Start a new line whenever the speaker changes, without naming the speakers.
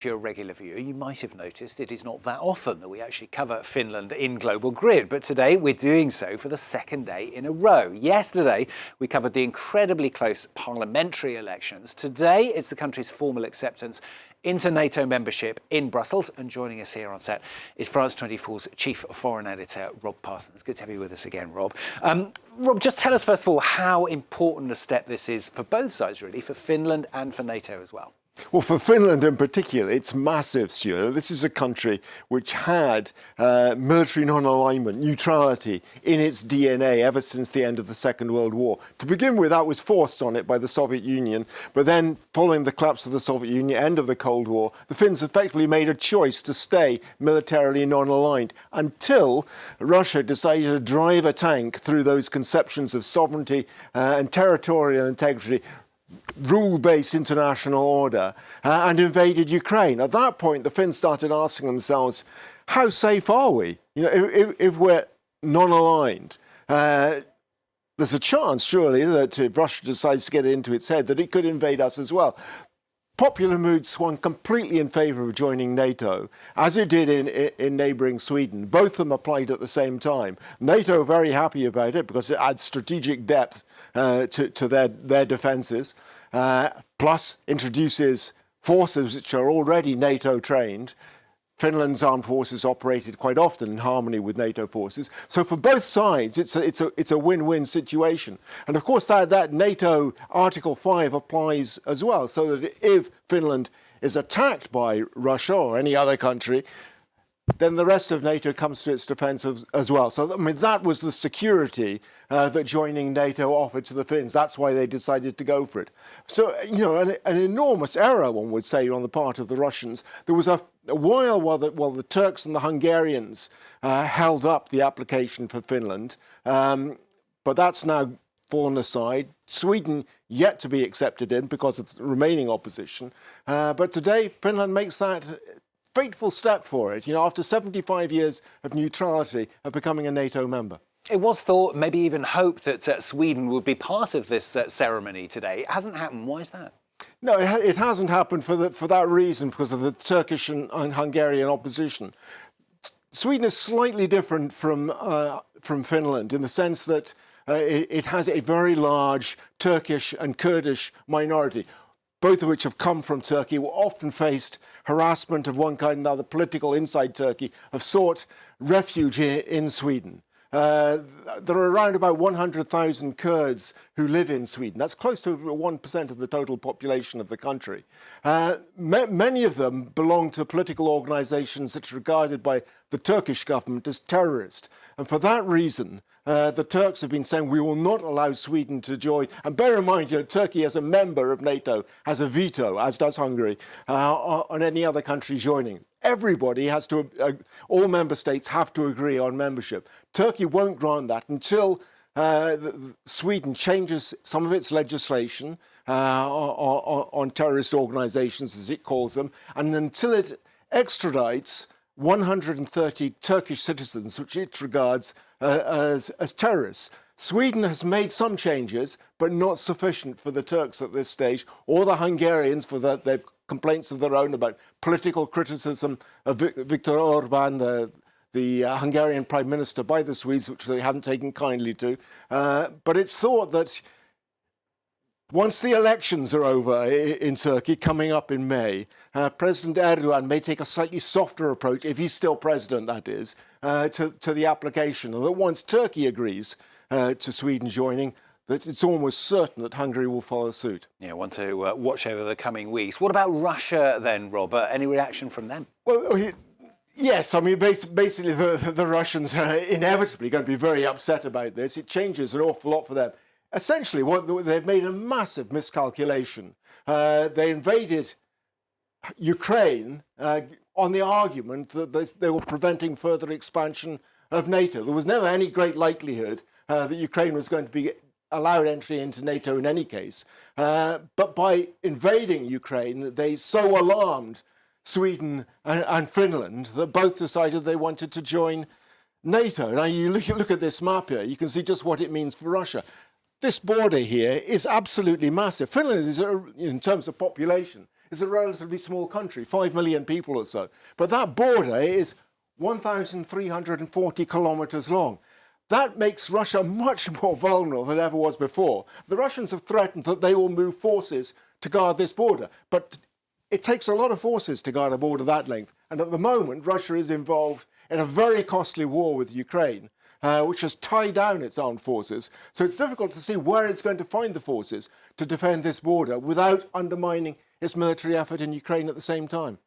If you're a regular viewer, you might have noticed it is not that often that we actually cover Finland in Global Grid, but today we're doing so for the second day in a row. Yesterday, we covered the incredibly close parliamentary elections. Today, it's the country's formal acceptance into NATO membership in Brussels. And joining us here on set is France 24's chief foreign editor, Rob Parsons. Good to have you with us again, Rob. Rob, just tell us, first of all, how important a step this is for both sides, really, for Finland and for NATO as well.
Well, for Finland in particular, it's massive, Stuart. This is a country which had military non-alignment, neutrality in its DNA ever since the end of the Second World War. To begin with, that was forced on it by the Soviet Union. But then, following the collapse of the Soviet Union, end of the Cold War, the Finns effectively made a choice to stay militarily non-aligned until Russia decided to drive a tank through those conceptions of sovereignty and territorial integrity, rule-based international order, and invaded Ukraine. At that point, the Finns started asking themselves, how safe are we? You know, if we're non-aligned, there's a chance, surely, that if Russia decides to get it into its head, that it could invade us as well. Popular mood swung completely in favour of joining NATO, as it did in neighbouring Sweden. Both of them applied at the same time. NATO very happy about it because it adds strategic depth to their defences, plus introduces forces which are already NATO trained. Finland's armed forces operated quite often in harmony with NATO forces. So for both sides, it's a win-win situation. And of course, that NATO Article 5 applies as well, so that if Finland is attacked by Russia or any other country, then the rest of NATO comes to its defence as well. So, I mean, that was the security that joining NATO offered to the Finns. That's why they decided to go for it. So, you know, an enormous error, one would say, on the part of the Russians. There was a while the Turks and the Hungarians held up the application for Finland, but that's now fallen aside. Sweden yet to be accepted in because of the remaining opposition. But today, Finland makes that fateful step for it, you know, after 75 years of neutrality, of becoming a NATO member.
It was thought, maybe even hoped, that Sweden would be part of this ceremony today. It hasn't happened. Why is that?
No, it hasn't happened for that reason, because of the Turkish and Hungarian opposition. Sweden is slightly different from Finland in the sense that it has a very large Turkish and Kurdish minority, both of which have come from Turkey, were often faced harassment of one kind or another, political inside Turkey, have sought refuge in Sweden. There are around about 100,000 Kurds who live in Sweden. That's close to 1% of the total population of the country. Many of them belong to political organisations that are regarded by the Turkish government as terrorist. And for that reason, the Turks have been saying we will not allow Sweden to join. And bear in mind, you know, Turkey as a member of NATO has a veto, as does Hungary, on any other country joining. Everybody has to, all member states have to agree on membership. Turkey won't grant that until Sweden changes some of its legislation on terrorist organisations, as it calls them, and until it extradites 130 Turkish citizens, which it regards as terrorists. Sweden has made some changes, but not sufficient for the Turks at this stage, or the Hungarians for their complaints of their own about political criticism of Viktor Orban, the Hungarian Prime Minister, by the Swedes, which they haven't taken kindly to. But it's thought that once the elections are over in Turkey, coming up in May, President Erdogan may take a slightly softer approach, if he's still president, that is, to the application. And that once Turkey agrees to Sweden joining, that it's almost certain that Hungary will follow suit.
Yeah, I want to watch over the coming weeks. What about Russia then, Rob? Any reaction from them?
Well, yes, I mean, basically the Russians are inevitably going to be very upset about this. It changes an awful lot for them. Essentially, they've made a massive miscalculation. They invaded Ukraine on the argument that they were preventing further expansion of NATO. There was never any great likelihood that Ukraine was going to be allowed entry into NATO in any case. But by invading Ukraine, they so alarmed Sweden and Finland that both decided they wanted to join NATO. Now, you look at this map here, you can see just what it means for Russia. This border here is absolutely massive. Finland is, in terms of population, is a relatively small country, 5 million people or so. But that border is 1,340 kilometers long. That makes Russia much more vulnerable than ever was before. The Russians have threatened that they will move forces to guard this border, but it takes a lot of forces to guard a border that length. And at the moment, Russia is involved in a very costly war with Ukraine, which has tied down its armed forces. So it's difficult to see where it's going to find the forces to defend this border without undermining its military effort in Ukraine at the same time.